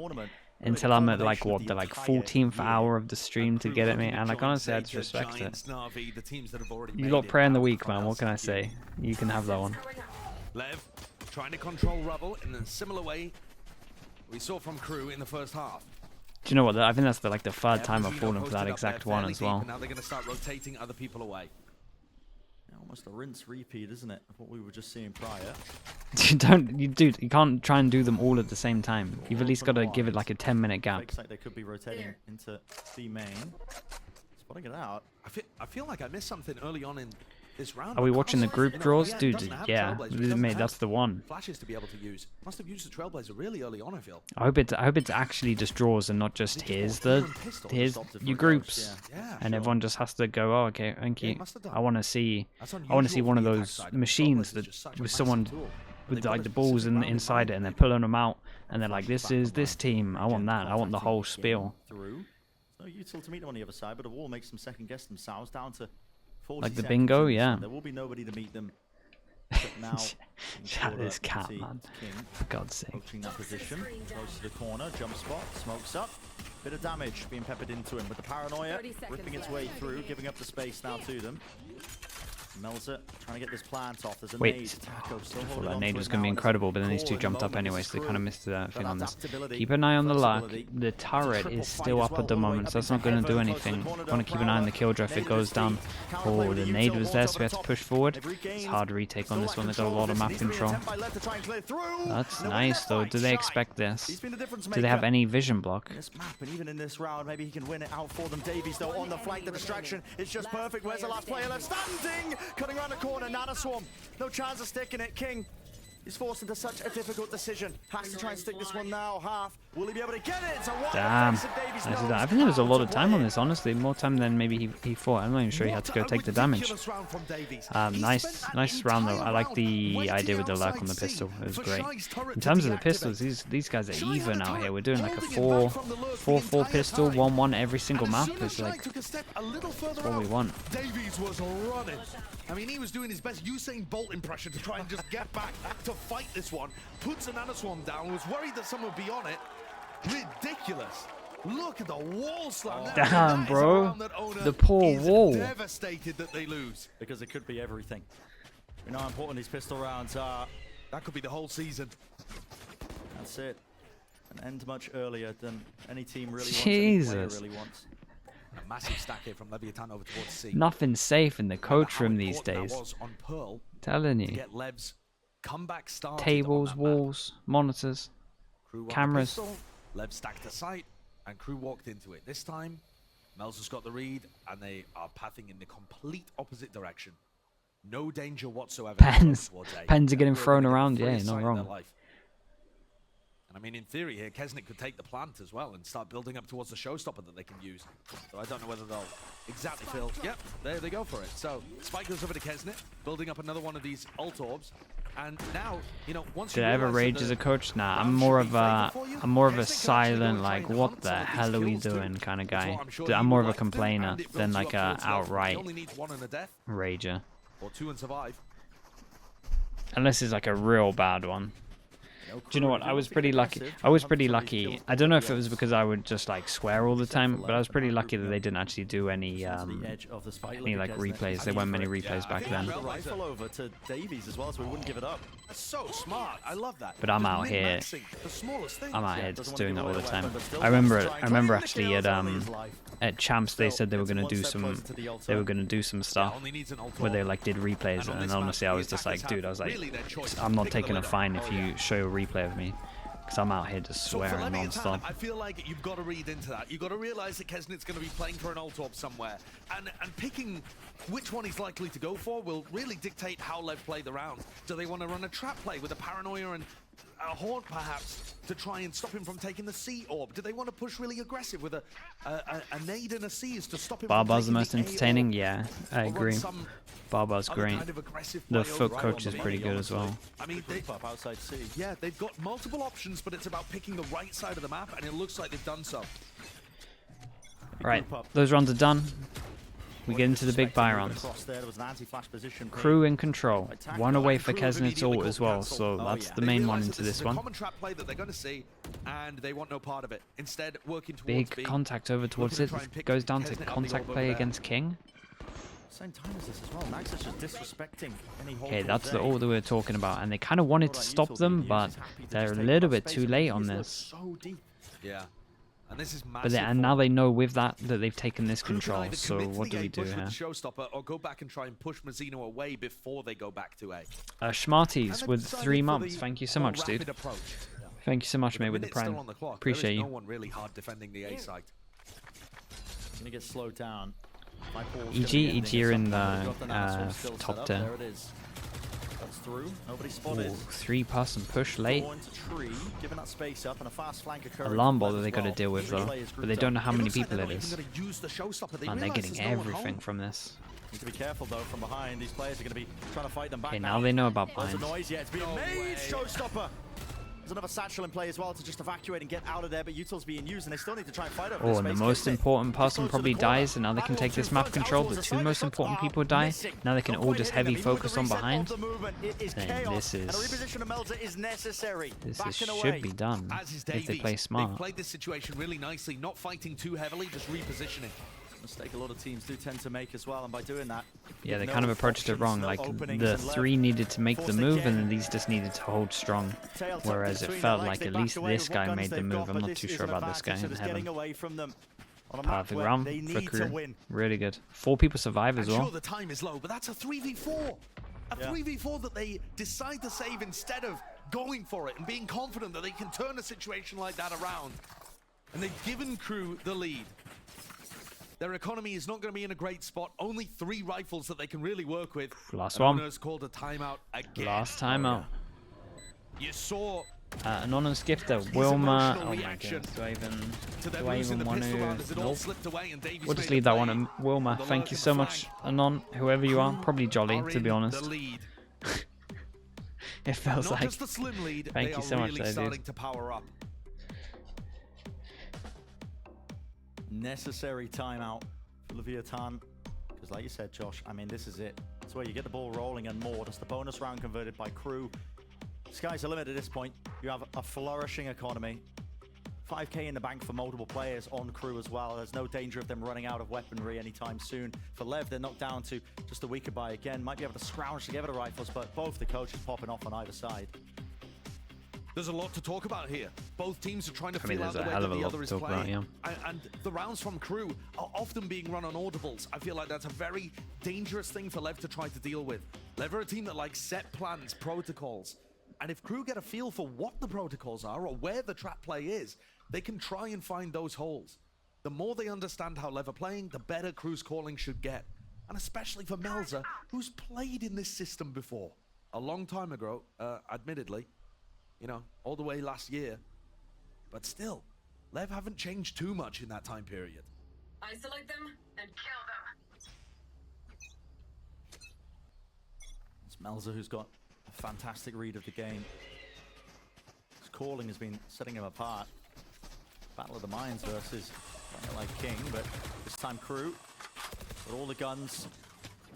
until I'm at like what the 14th hour of the stream to get at me, and like honestly, I just respect it. You lot pray in the week, man. What can I say? You can have that one. LEV trying to control Rubble in a similar way we saw from KRU in the first half. Do you know what? I think that's the third time I've fallen for that exact one as well. Now they're going to start rotating other people away. Almost a rinse repeat, isn't it, of what we were just seeing prior? Dude, you can't try and do them all at the same time. You've at least got to give it like a 10-minute gap. Looks like they could be rotating into B main. Spotting it out. I feel like I missed something early on in this round. Are we watching the group draws? Dude, yeah, mate, that's the one. Flashes to be able to use. Must have used the Trailblazer really early on, I feel. I hope it's actually just draws and not just here's your groups, and everyone just has to go. Oh, okay, thank you. I want to see one of those machines that with someone with like the balls inside it, and they're pulling them out, and they're like, this is this team. I want that. I want the whole spiel. No util to meet them on the other side, but a wall makes them second guess themselves down to. Like the bingo, yeah. There will be nobody to meet them Now, Chat is cat, man. King For God's sake. approaching that position, close to the corner, jump spot, smokes up. Bit of damage being peppered into him with the paranoia, ripping its way through, giving up the space now to them. Melzer trying to get this plant off. There's a nade. Taco still I thought holding that on nade to was it going to be now, and incredible, but then it's these two a jumped call up in the anyway, moment so they for kind of Crew. missed the thing on this. Adaptability, Keep an eye on the luck. versatility. The turret Triple is fight still as up well, at the all the way moment, up so that's into not going to do heaven, close to the anything. corner, Want to keep an eye on the kill drive if it goes down. Oh, the nade was there, so we had to push forward. It's hard to retake on this one. They've got a lot of map control. That's nice, though. Do they expect this? Do they have any vision block? This map, and even in this round, maybe he can win it out for them. Davies, though, on the flank, the distraction is just perfect. Where's the last player left standing? Cutting around the corner, Nana Swarm. No chance of sticking it. King is forced into such a difficult decision. Has to try and stick this one now. Half. Will he be able to get it? So what Damn. I think there was a lot of time on this, honestly. More time than maybe he thought. I'm not even sure he had to go take the damage. Nice round, though. I like the idea with the lurk on the pistol. It was great. In terms of the pistols, these guys are even out here. We're doing like a 4-4 pistol, 1-1 every single map. It's like, that's what we want. Davies was running. I mean, he was doing his best Usain Bolt impression to try and just get back to fight this one. Puts an Anaswarm down, was worried that someone would be on it. Ridiculous. Look at the wall slam. Damn, bro. The poor wall. Devastated that they lose. Because it could be everything. We know how important these pistol rounds are. That could be the whole season. That's it. An end much earlier than any team really Jesus. wants. Any player really wants. A massive stack here from Leviathan over towards C. Nothing's safe in the coach room these days. Was on Pearl Telling to you. get Lev's comeback started. Tables, on that walls, monitors, Crew won the cameras. pistol, Lev stacked a sight, and Crew walked into it. This time, Melzer's got the read, and they are pathing in the complete opposite direction. No danger whatsoever. Pens are They're getting thrown the around. Yeah, freest not sight in their wrong. life. And I mean, in theory here, Kesnick could take the plant as well and start building up towards the showstopper that they can use. So I don't know whether they'll exactly fill. Yep, there they go for it. So Spike goes over to Kesnick, building up another one of these ult orbs. And now, you know, once Did I ever rage as a coach? Nah, I'm more of a silent, like, what the hell are we doing kind of guy. I'm more of a complainer than like a outright rager. Or 2 and survive. Unless it's like a real bad one. Do you know what? I was pretty lucky. I was pretty lucky. I don't know if it was because I would just like swear all the time, but I was pretty lucky that they didn't actually do any like replays. There weren't many replays back then. Rifle over to Davies as well, so we wouldn't give it up. So smart. I love that. But I'm out here. The smallest thing. I'm out here just doing that all the time. I remember actually at Champs they said they were gonna do some stuff where they like did replays, and honestly I was just like, dude, I was like, I'm not taking a fine if you show a replay of me, because I'm out here just swearing non-stop. I feel like you've got to read into that. You've got to realize that Kesnick's going to be playing for an ult orb somewhere, and picking which one he's likely to go for will really dictate how Lev play the round. Do they want to run a trap play with a paranoia and a haunt perhaps to try and stop him from taking the C orb? Do they want to push really aggressive with a nade and a Seize to stop him Barbar's the from most taking entertaining. A orb? Yeah, I agree. Barbar's great. Kind of aggressive The play foot over coach on is pretty good as well. I mean, outside C. yeah, they've got multiple options, but it's about picking the right side of the map, and it looks like they've done so. Right, those rounds are done. We get into the big buy rounds. Crew in control. One away for Kesnick's ult as well, so that's the main one into this one. Common trap play that they're going to see, and they want no part of it. Instead, working towards Big B. contact over towards it. Goes down to contact play against King. Same time as this as well. Max is just disrespecting any hold. Okay, that's the ult that we were talking about, and they kind of wanted to stop them, but they're a little bit too late on this. Yeah. And this is But and now they know with that they've taken this control. So what do we do here? Showstopper, or go back and try and push Mazzino away before they go back to A. Schmarties with 3 months. Thank you so much, dude. Thank you so much, mate, with the prime. Appreciate you. No one really hard defending the A site. Gonna get slowed down. EG are in the top tier. There it is. That's through. Nobody spotted. 3-person push late. Alarm ball that they got to deal with though, but they don't know how many people it is. And they're getting everything from this. Need to be careful though from behind. These players are going to be trying to fight them back. Okay, now they know about There's binds. a noise yet. It's being made. Showstopper. There's another satchel in play as well to just evacuate and get out of there, but Util's being used, and they still need to try and fight over Oh, this and the space. most important person probably dies, and now they can take this map control. The two most important people die. Now they can all just heavy focus on behind. And this should be done if they play smart. They played this situation really nicely, not fighting too heavily, just repositioning. Mistake a lot of teams do tend to make as well, and by doing that, yeah, they kind of approached it wrong. Like the three needed to make the move, and then these just needed to hold strong. Whereas it felt like at least this guy made the move. I'm not too sure about this guy in heaven. Perfect round for KRU. Really good. 4 people survive as well. Sure, the time is low, but that's a 3v4. A 3v4 that they decide to save instead of going for it and being confident that they can turn a situation like that around. And they've given KRU the lead. Their economy is not going to be in a great spot. Only 3 rifles that they can really work with. Last one. Called a timeout again. Last timeout. You saw anonymous gifter Wilma. Oh my god. Do I even want to? Nope. We'll just leave that one to Wilma. Thank you so much, Anon, whoever you are. Probably Jolly, to be honest. It feels like. Thank you so much, dude. Necessary timeout for Leviathan, because like you said, Josh, I mean, this is it. It's where you get the ball rolling and more. Just the bonus round converted by KRU. Sky's the limit at this point. You have a flourishing economy. 5k in the bank for multiple players on KRU as well. There's no danger of them running out of weaponry anytime soon. For LEV, they're knocked down to just a weaker buy again. Might be able to scrounge together the rifles, but both the coaches popping off on either side. There's a lot to talk about here. Both teams are trying to feel out the way that the other is playing. And the rounds from KRU are often being run on audibles. I feel like that's a very dangerous thing for LEV to try to deal with. LEV are a team that likes set plans, protocols. And if KRU get a feel for what the protocols are or where the trap play is, they can try and find those holes. The more they understand how LEV are playing, the better KRU's calling should get. And especially for Melza, who's played in this system before. A long time ago, admittedly. You know, all the way last year. But still, LEV haven't changed too much in that time period. Isolate them and kill them. It's Melza who's got a fantastic read of the game. His calling has been setting him apart. Battle of the Minds versus like King, but this time KRU with all the guns.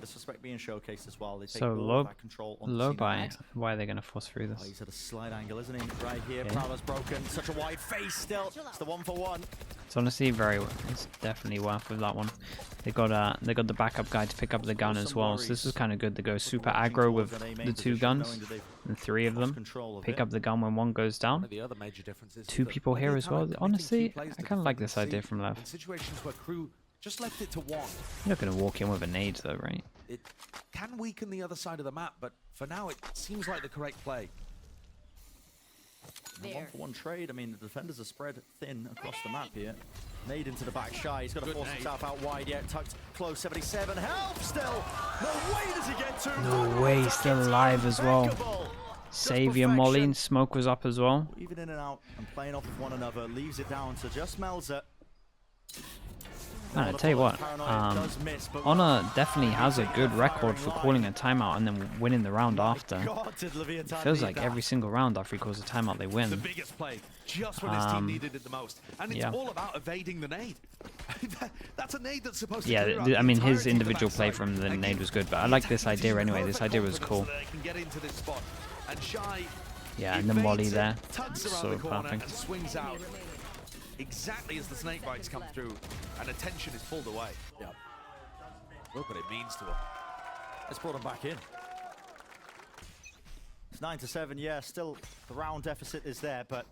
Disrespect being showcased as well. They take so control low buy. Why are they going to force through this? Oh, he's at a slight angle, isn't he? Right here, Prowler's broken. Such a wide face still. It's the 1-for-1. It's honestly it's definitely worth with that one. They got the backup guy to pick up the gun as well. So this is kind of good. They go super aggro with the 2 guns and 3 of them. Pick up the gun when 1 goes down. 2 people here as well. Honestly, I kind of like this idea from LEV. Situations where KRU just left it to 1. You're not going to walk in with a nade though, right? It can weaken the other side of the map, but for now it seems like the correct play. 1-for-1 trade. I mean, the defenders are spread thin across the map here. Nade into the back shy. He's got to force himself out wide yet. Tucked close. 77. Help still. No way does he get to. No way. Still alive as well. Savior Molly and Smoke was up as well. Even in and out and playing off of one another. Leaves it down to just Melza. Man, I tell you what, Honor definitely has a good record for calling a timeout and then winning the round after. It feels like every single round after he calls a timeout, they win. The biggest play, just when his team needed it the most, and it's all about evading the nade. That's a nade that's supposed to. Yeah, I mean his individual play from the nade was good, but I like this idea anyway. This idea was cool. Yeah, and the molly there, so perfect. Swings out. Exactly as the snake bites come through and attention is pulled away. Yeah. Look what it means to him. It's brought him back in. It's 9-7, yeah, still the round deficit is there, but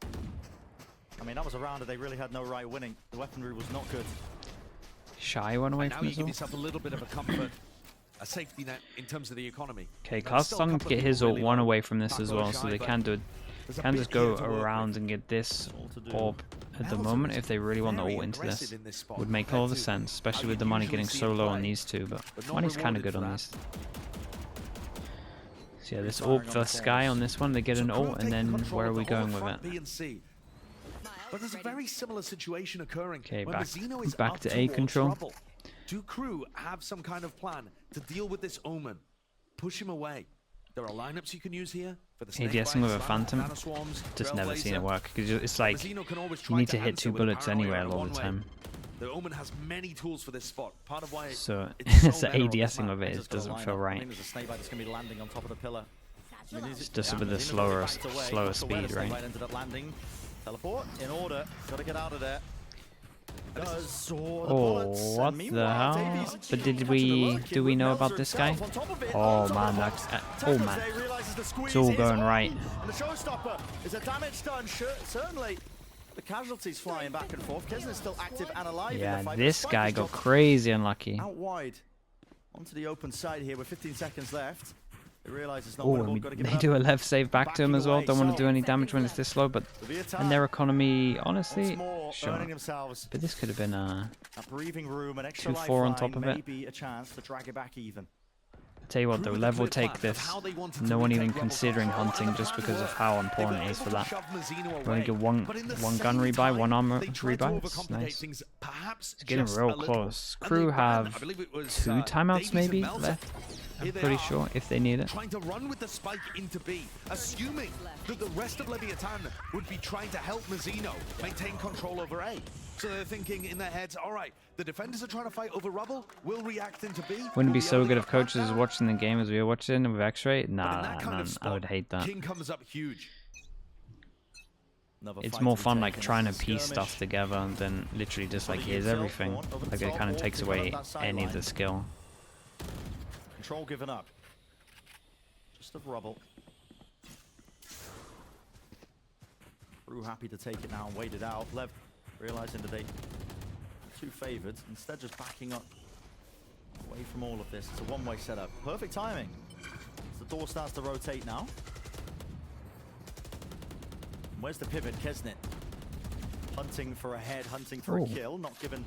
I mean that was a round that they really had no right winning. The weaponry was not good. Shy one away from you give yourself a little bit of a comfort, a safety net in terms of the economy. Okay, Carl's starting to get his ult 1 away from this as well, so they can do it. Can just go around and get this orb at the moment if they really want the ult into this. Would make all the sense, especially with the money getting so low on these 2, but money's kind of good on these. So yeah, this orb for Sky on this one, they get an ult, and then where are we going with it? But there's a very similar situation occurring. Okay, back to A control. Do KRU have some kind of plan to deal with this Omen? Push him away. There are lineups you can use here for the ADSing with a Phantom, just never seen it work, because it's like, you need to hit 2 bullets anyway a lot of the time. The Omen has many tools for this spot. Part of why so it's the ADSing of it doesn't feel right. There's a snake bite that's going to be landing on top of the pillar. It's just with a slower speed, right? Ended up landing. Teleport in order. Got to get out of there. Oh, what the hell? But do we know about this guy? Oh man, that's oh man, it's all going right. And the showstopper is a damage done. Certainly, the casualties flying back and forth. Kisner's still active and alive. Yeah, in the fight. this guy got crazy unlucky. Out wide, onto the open side here with 15 seconds left. They realize it's not Oh, winnable. Got to give they it up. do a LEV save back to him as well. Don't want to do any damage when it's this slow, but and their economy, honestly, sure. But this could have been a breathing room, an extra 2-4 on top of it. Maybe a chance to drag it back even. Tell you what though, LEV will take this. No one even considering hunting just because of how important it is for that. We only get one gun rebuy, one armor rebuy. It's nice. It's getting real close. Crew have 2 timeouts maybe left. I'm pretty sure if they need it. Trying to run with the spike into B, assuming that the rest of Leviathan would be trying to help Mazzino maintain control over A. So they're thinking in their heads, all right, the defenders are trying to fight over rubble, we'll react into B. Wouldn't it be so good if coaches is watching the game as we were watching with X-Ray? Nah, man, I would hate that. King comes up huge. It's more fun like trying to piece stuff together and then literally just like here's everything. Like it kind of takes away any of the skill. Control given up. Just of rubble. Crew happy to take it now and wait it out. Lev realizing that they too favored. Instead just backing up away from all of this. It's a one-way setup. Perfect timing. As the door starts to rotate now. And where's the pivot? Kesnet. Hunting for a head, hunting for a kill. Not given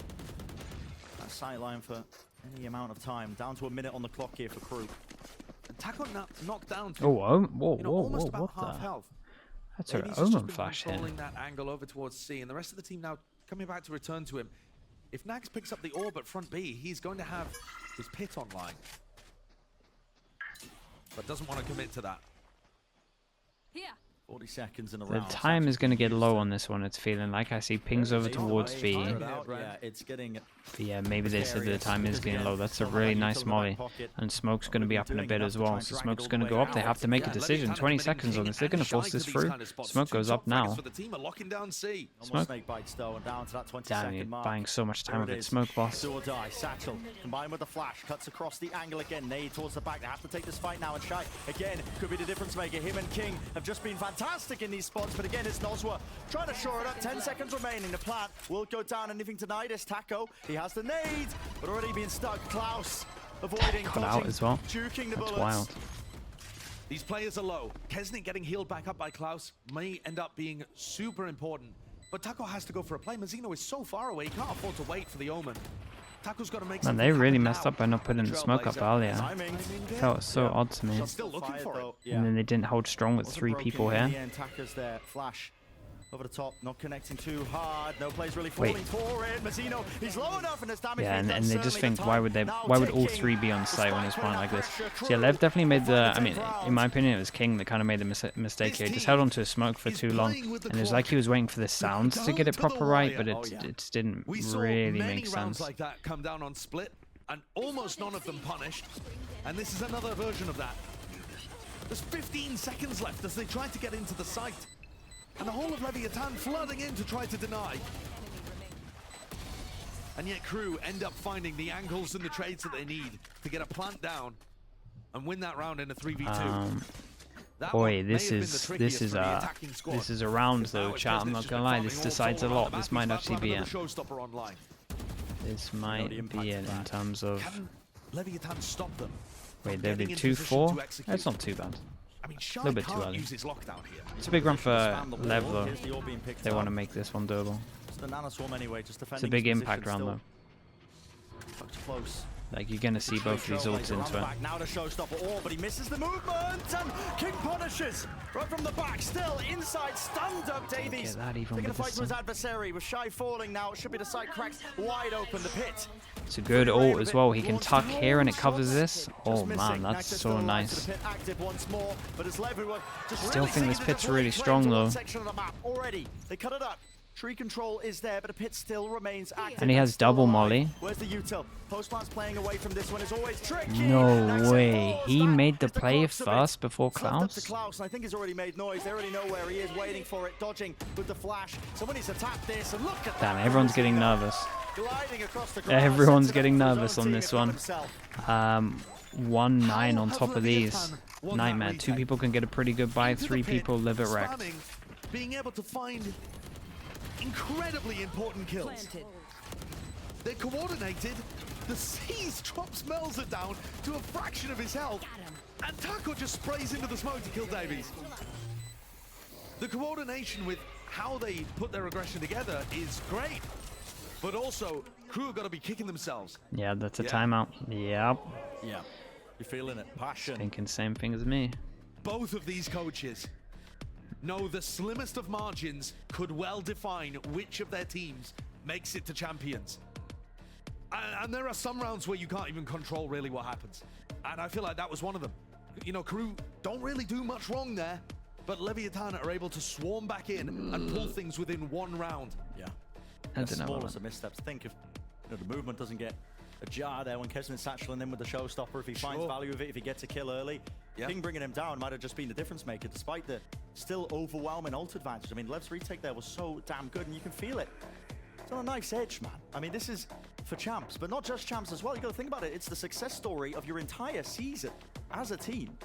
that sight line for any amount of time. Down to a minute on the clock here for Crew. And Taco knocked down to whoa, almost about what half the? health. That's an He's Omen just been flash here. controlling that angle over towards C, and the rest of the team now coming back to return to him. If Nags picks up the orb at front B, he's going to have his pit online. But doesn't want to commit to that. Here. 40 seconds in a The round. time is going to get low on this one, it's feeling like. I see pings over towards V. Yeah, it's getting... But yeah, maybe they said the time is getting low. That's a really nice molly. And smoke's going to be up in a bit as well. So smoke's going to go up. They have to make a decision. 20 seconds on this. They're going to force this through. Smoke goes up now. Smoke. Damn, you're buying so much time with it. Smoke boss. Do or die. Satchel combined with the flash. Cuts across the angle again. Nade towards the back. They have to take this fight now. And Shy, again, could be the difference maker. Him and King have just been fantastic in these spots. But again, it's Nozwa trying to shore it up. 10 seconds remaining. The plant will go down. Anything tonight is Taco. He has the nade, but already being stuck. Klaus avoiding, cut out as well. Juking the That's bullets. wild. These players are low. Kesnick getting healed back up by Klaus may end up being super important. But Taco has to go for a play. Mazzino is so far away, he can't afford to wait for the Omen. Taco's got to make Man, they really messed up by not putting the smoke up earlier. That was so odd to me. Still looking for it. And then they didn't hold strong with 3 people here. There. Flash over the top, not connecting too hard. No plays really falling for it. Mazzino, he's low enough and his damage. Yeah, and they just think why would all 3 be on site when it's point like this? So yeah, Lev definitely made the, I mean, in my opinion, it was King that kind of made the mistake here. He just held on to his smoke for too long, and it was like he was waiting for the sounds to get it proper right, but it just didn't really make sense. Like that come down on split, and almost none of them punished. And this is another version of that. There's 15 seconds left as they try to get into the site. And the whole of Leviathan flooding in to try to deny. And yet Crew end up finding the angles and the trades that they need to get a plant down and win that round in a 3v2. Boy, this is a round though, chat. I'm not gonna lie, this decides a lot. This might actually be it. This might be it in terms of. Leviathan stop them. Wait, they're 2-4. That's not too bad. I mean, a little bit too early. It's a big run for Lev though. They want to make this one doable. It's a big impact round though. Like, you're going to see both of these ults into it. Now to showstopper all, but he misses the movement, and King punishes right from the back. Still inside, stunned up Davies. Taking a fight to his adversary with Shy falling now. It should be the side cracks wide open. The pit. It's a good ult as well. He can tuck here and it covers this. Oh man, that's so nice. Still think this pit's really strong though. Already, they cut it up. Tree control is there, but the pit still remains active. And he has double molly. Where's the util? Postman's playing away from this one. Is always tricky. No way. He made the play first before Klaus. Klaus, I think he's already made noise. They already know where he is, waiting for it, dodging with the flash. So when he's attacked this, and look at that. Damn, everyone's getting nervous. Gliding across the grass, Everyone's getting nervous on this one. 1-9 on top of these. Nightmare. 2 people can get a pretty good buy. 3 people live it wrecked. Being able to find incredibly important kills. They're coordinated. The Seas drops Melzer down to a fraction of his health, and Taco just sprays into the smoke to kill Davies. The coordination with how they put their aggression together is great, but also KRU have got to be kicking themselves. Yeah, that's a timeout. Yep. Yeah, you're feeling it. Passion. Thinking same thing as me. Both of these coaches know the slimmest of margins could well define which of their teams makes it to champions. And there are some rounds where you can't even control really what happens. And I feel like that was one of them. You know, KRU don't really do much wrong there, but Leviathan are able to swarm back in and pull things within 1 round. Yeah. I don't know. Smallest of missteps. Think if the movement doesn't get a jar there when Kesman's satcheling in with the showstopper, if he finds value of it, if he gets a kill early. King bringing him down might have just been the difference maker, despite the still overwhelming ult advantage. I mean, Lev's retake there was so damn good, and you can feel it. It's on a nice edge, man. I mean, this is for champs, but not just champs as well. You got to think about it. It's the success story of your entire season as a team.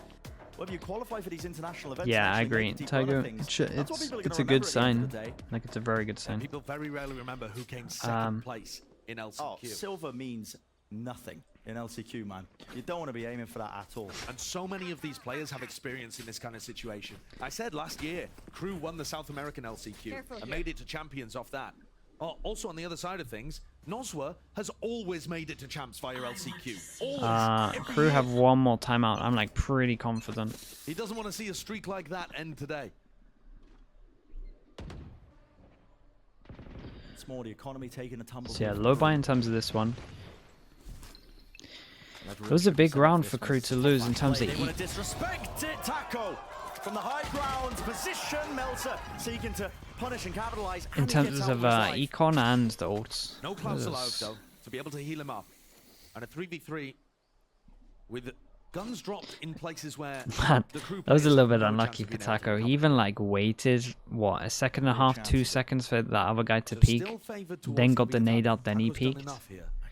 Whether you qualify for these international events. Yeah, I agree. Tiger, it's a good sign. Like, it's a very good sign. People very rarely remember who came second place in LCQ. Oh, silver means nothing in LCQ, man. You don't want to be aiming for that at all. And so many of these players have experience in this kind of situation. I said last year, KRU won the South American LCQ and made it to champions off that. Also, on the other side of things, Noswa has always made it to champs via LCQ. Always. KRU have 1 more timeout. I'm like pretty confident. He doesn't want to see a streak like that end today. It's more the economy taking a tumble. So yeah, low buy in terms of this one. It was a big round for KRU to lose in terms of They want to disrespect it, Taco. From the high ground position, Melzer seeking to punish and capitalize. In terms of econ and the ults. No Klaus alive though, to be able to heal him up. And a 3v3 with guns dropped in places where Man, the KRU that was a little bit no unlucky chance for of being able Taco. to He even like waited, what, 1.5 seconds, 2 seconds for that other guy to peek. Then got the nade out, then he peeked. I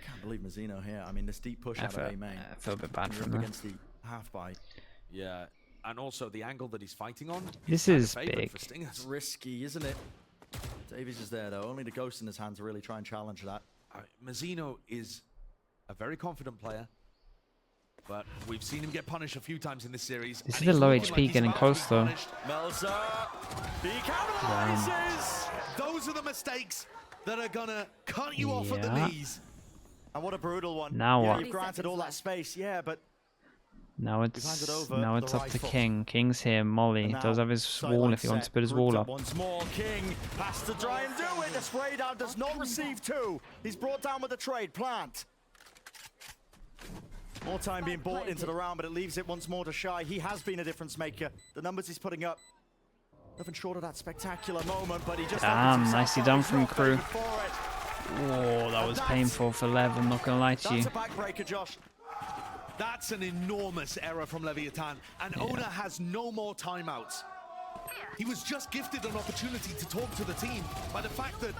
can't believe Mazzino here. I mean, this deep push out of A main. I feel a bit bad for him. Against the half buy. Yeah, and also the angle that he's fighting on. This is big. It's risky, isn't it? Davies is there though. Only the ghost in his hand to really try and challenge that. Mazzino is a very confident player, but we've seen him get punished a few times in this series. This is a low HP getting close though. Melzer, he capitalizes. Those are the mistakes that are gonna cut you off at the knees. And what a brutal one. Now what? You've granted all that space, but now it's up to King. King's here. Molly does have his wall if he wants to put his wall up. Once more, King has to try and do it. The spray down does not receive 2. He's brought down with the trade. Plant. More time being bought into the round, but it leaves it once more to Shy. He has been a difference maker. The numbers he's putting up, nothing short of that spectacular moment, but he just... Damn, nicely done from KRU. Oh, that was painful for Lev, I'm not going to lie to you. That's a backbreaker, Josh. That's an enormous error from Leviathan, and Ona has no more timeouts. He was just gifted an opportunity to talk to the team by the fact that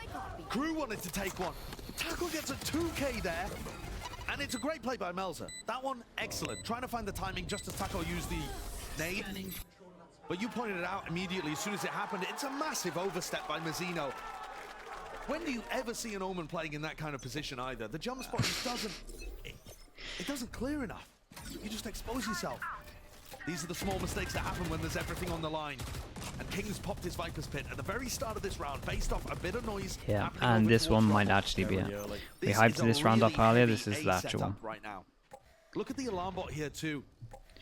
KRU wanted to take one. Taco gets a 2K there, and it's a great play by Melzer. That one, excellent. Trying to find the timing just as Taco used the nade. But you pointed it out immediately as soon as it happened. It's a massive overstep by Mazzino. When do you ever see an Omen playing in that kind of position either? The jump spot just doesn't... It doesn't clear enough. You just expose yourself. These are the small mistakes that happen when there's everything on the line. And King's popped his Viper's Pit at the very start of this round based off a bit of noise. Yeah, and this one might actually be it. We hyped this round up earlier. This is the actual one. Right now. Look at the alarm bot here too.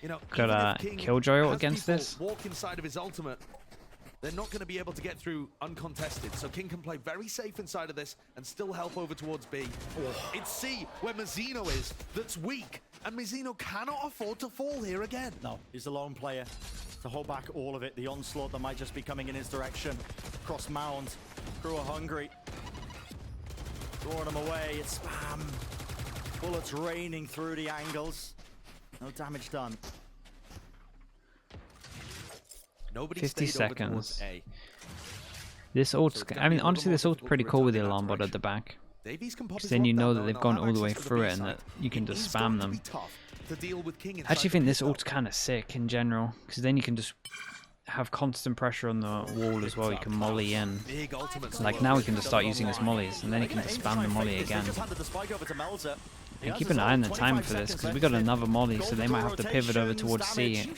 You know, got a Killjoy against this. Walk inside of his ultimate. They're not going to be able to get through uncontested, so King can play very safe inside of this and still help over towards B. It's C, where Mazzino is, that's weak, and Mazzino cannot afford to fall here again. No, he's a lone player to hold back all of it. The onslaught that might just be coming in his direction. Cross mound, Crew are hungry. Drawing them away, it's spam. Bullets raining through the angles. No damage done. 50 seconds. This ult's, I mean, honestly, this ult's pretty cool with the alarm bot at the back. Because then you know that they've gone all the way through it and that you can just spam them. I actually think this ult's kind of sick in general, because then you can just have constant pressure on the wall as well. You can molly in. Like now we can just start using his mollies, and then you can just spam the molly again. And keep an eye on the time for this, because we got another molly, so they might have to pivot over towards C.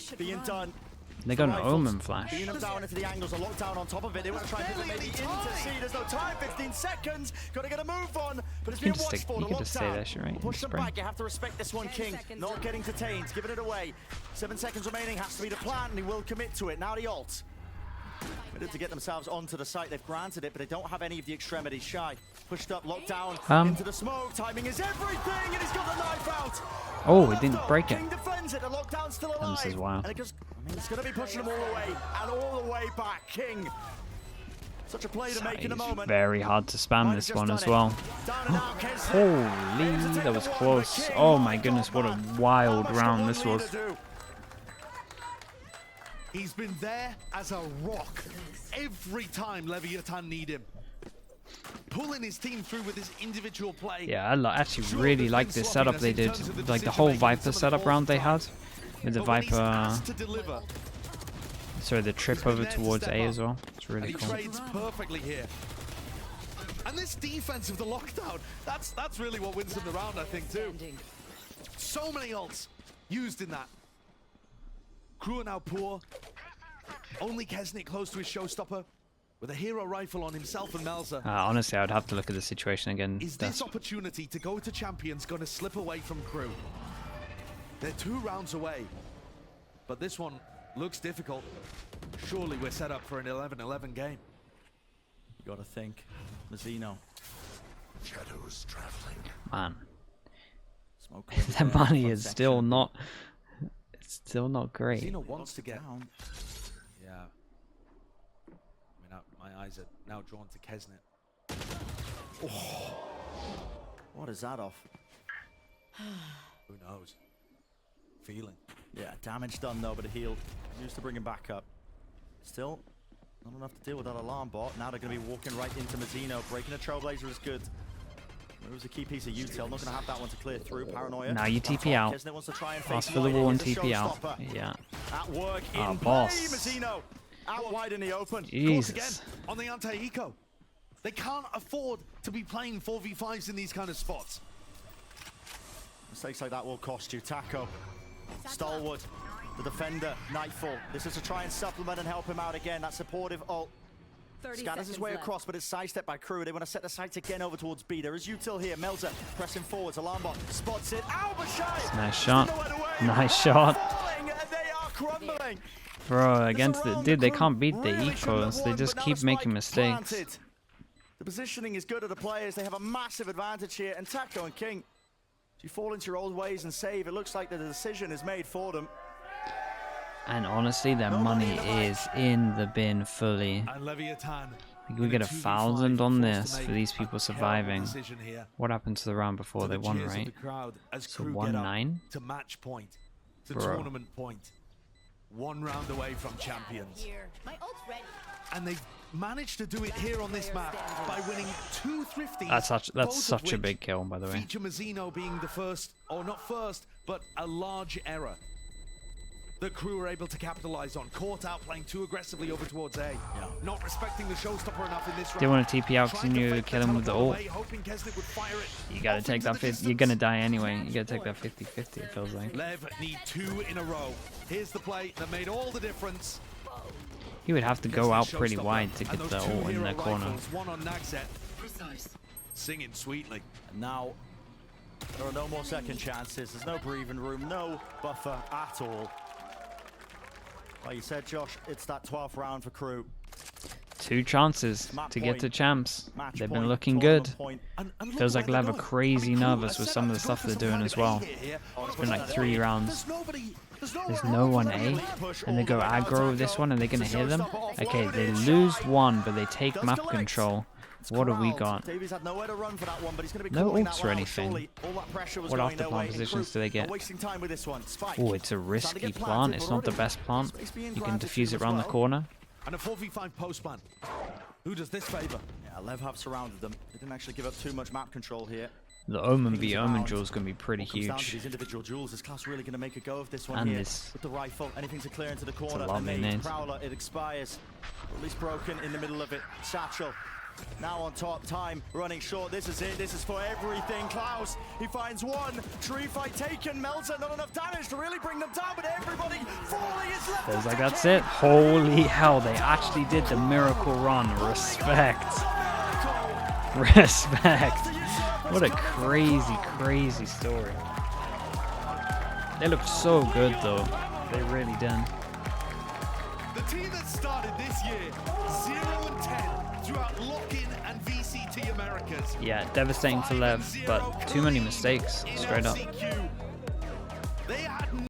They got an Omen flash. Down into the angles, a lockdown on top of it. They want to try and pivot maybe into C. There's no time, 15 seconds. Got to get a move on. But it's being watched for. You can just stay there, sure, right? Push them back. You have to respect this one, King. Not getting detained, giving it away. 7 seconds remaining, has to be the plan, and he will commit to it. Now the ult. Committed to get themselves onto the site. They've granted it, but they don't have any of the extremities. Shy. Pushed up, locked down, into the smoke. Timing is everything, and he's got the knife out. Oh, it didn't break it. King defends it. The lockdown's still alive. This is wild. And it's going to be pushing them all the way, and all the way back. King. Such a play to make in a moment. Very hard to spam this one as well. Holy, that was close. Oh my goodness, what a wild round this was. He's been there as a rock every time Leviathan need him. Pulling his team through with his individual play. Yeah, I actually really like this setup they did. Like the whole Viper setup round they had. With the Viper... Sorry, the trip over towards A as well. It's really cool. He trades perfectly here. And this defense of the lockdown, that's really what wins them the round, I think, too. So many ults used in that. Crew are now poor. Only Kesnick close to his showstopper. With a hero rifle on himself and Melzer. Honestly, I would have to look at the situation again. Is this opportunity to go to Champions going to slip away from Crew? They're 2 rounds away. But this one looks difficult. Surely we're set up for an 11-11 game. You gotta think. Mazzino. Shadows traveling. Man. That money is still not... It's still not great. Mazzino wants to get down. Yeah. I mean, my eyes are now drawn to Kesnet. Oh. What is that off? Who knows? Feeling. Yeah, damage done though, but a heal. Used to bring him back up. Still, not enough to deal with that alarm bot. Now they're going to be walking right into Mazzino. Breaking a Trailblazer is good. Moves a key piece of util. Not going to have that one to clear through. Paranoia. Now you TP out. Ask for the wall and TP out. Yeah. At work in boss. Mazzino out wide in the open. Jesus. Again on the anti-eco. They can't afford to be playing 4v5s in these kind of spots. Mistakes like that will cost you. Taco. Stalwart, the defender, Nightfall. This is to try and supplement and help him out again. That supportive ult. Scatters his way across, but it's sidestepped by Crew. They want to set the sights again over towards B. There is util here. Melzer pressing forwards. Alarmbot spots it. Nice shot. Nice shot. They are crumbling. Bro, against the dude, they can't beat the ecos. They just keep making mistakes. The positioning is good of the players. They have a massive advantage here. And Taco and King, if you fall into your old ways and save, it looks like the decision is made for them. And honestly, their money is in the bin fully. And Leviathan, we get 1,000 on this for these people surviving. What happened to the round before? They won, right? So 1-9? To match point, to tournament point. 1 round away from Champions. And they've managed to do it here on this map by winning 2 thrifties. That's such a big kill, by the way. Feature Mazzino being the first, or not first, but a large error. the crew were able to capitalize on. Caught out playing too aggressively over towards A. Not respecting the showstopper enough in this round. They want to TP out because you kill him with the ult. You gotta take that 50. You're gonna die anyway. You gotta take that 50-50, it feels like. LEV need 2 in a row. Here's the play that made all the difference. He would have to go out pretty wide to get the ult in the corner. One on Nagset. Singing sweetly. And now there are no more second chances. There's no breathing room, no buffer at all. Like you said, Josh, it's that 12th round for KRU. 2 chances to get to champs. They've been looking good. Feels like LEV are crazy nervous with some of the stuff they're doing as well. It's been like 3 rounds. There's no one A, and they go aggro with this one, and they're gonna hit them. Okay, they lose 1, but they take map control. What have we got? No ults or anything. What after plant positions do they get? Oh, it's a risky plant. It's not the best plant. You can defuse it around the corner. And a 4v5 post plan. Who does this favor? Yeah, LEV have surrounded them. They didn't actually give up too much map control here. The Omen v Omen duel is going to be pretty huge. These individual duels. Is Klaus really going to make a go of this one and here? This, with the rifle, anything to clear into the corner. And the Prowler, it expires. At least broken in the middle of it. Satchel. Now on top, time running short. This is it. This is for everything. Klaus, he finds 1. Tree fight taken. Melzer, not enough damage to really bring them down, but everybody falling is left. Feels like that's it. Holy hell, they actually did the miracle run. Respect. Respect. What a crazy, crazy story. They look so good, though. They really did. The team that started this year 0-10 throughout lock-in and VCT Americas. Yeah, devastating for LEV, but too many mistakes, straight up. LCQ